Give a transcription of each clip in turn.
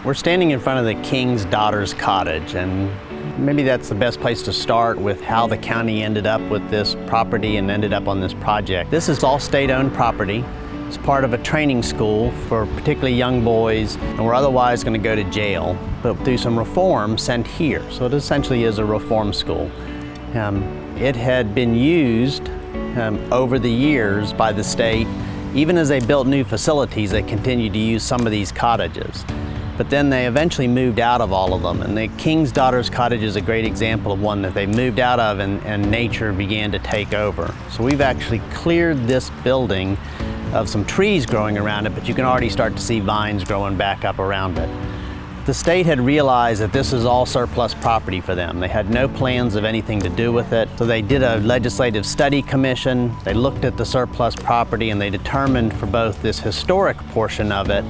We're standing in front of the King's Daughter's Cottage, and maybe that's the best place to start with how the county ended up with this property and ended up on this project. This is all state-owned property. It's part of a training school for particularly young boys, and we're otherwise going to go to jail, but through some reform sent here. So it essentially is a reform school. It had been used over the years by the state. Even as they built new facilities, they continued to use some of these cottages. But then they eventually moved out of all of them, and the King's Daughter's Cottage is a great example of one that they moved out of and nature began to take over. So we've actually cleared this building of some trees growing around it, but you can already start to see vines growing back up around it. The state had realized that this is all surplus property for them. They had no plans of anything to do with it. So they did a legislative study commission. They looked at the surplus property and they determined for both this historic portion of it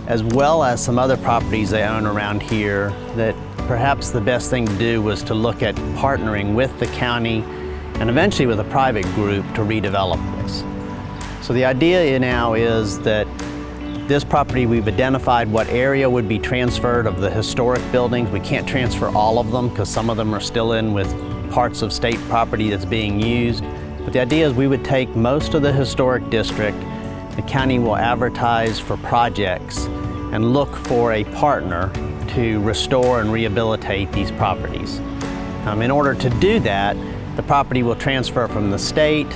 as well as some other properties they own around here that perhaps the best thing to do was to look at partnering with the county and eventually with a private group to redevelop this. So the idea now is that this property, we've identified what area would be transferred of the historic buildings. We can't transfer all of them because some of them are still in with parts of state property that's being used. But the idea is we would take most of the historic district. The county will advertise for projects and look for a partner to restore and rehabilitate these properties. In order to do that, the property will transfer from the state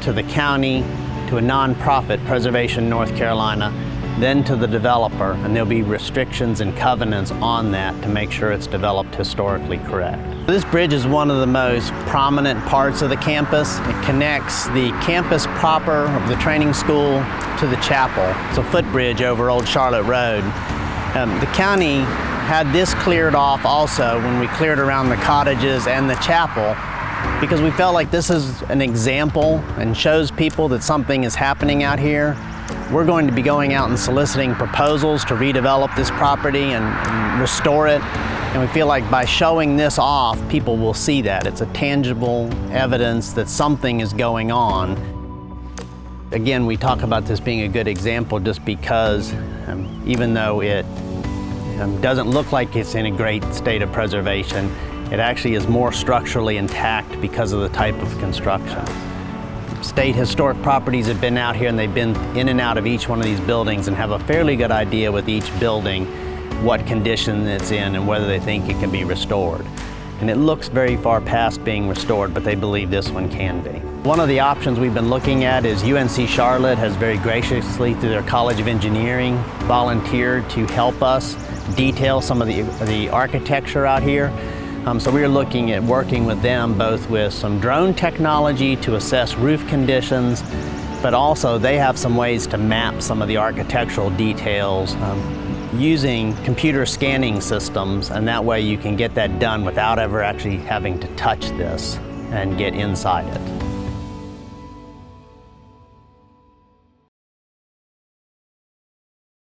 to the county to a nonprofit, Preservation North Carolina, then to the developer, and there'll be restrictions and covenants on that to make sure it's developed historically correct. This bridge is one of the most prominent parts of the campus. It connects the campus proper of the training school to the chapel. It's a footbridge over Old Charlotte Road. The county had this cleared off also when we cleared around the cottages and the chapel, because we felt like this is an example and shows people that something is happening out here. We're going to be going out and soliciting proposals to redevelop this property and restore it. And we feel like by showing this off, people will see that. It's a tangible evidence that something is going on. Again, we talk about this being a good example just because even though it doesn't look like it's in a great state of preservation, it actually is more structurally intact because of the type of construction. State historic properties have been out here and they've been in and out of each one of these buildings and have a fairly good idea with each building what condition it's in and whether they think it can be restored. And it looks very far past being restored, but they believe this one can be. One of the options we've been looking at is UNC Charlotte has very graciously, through their College of Engineering, volunteered to help us detail some of the architecture out here. So we are looking at working with them both with some drone technology to assess roof conditions, but also they have some ways to map some of the architectural details using computer scanning systems, and that way you can get that done without ever actually having to touch this and get inside it.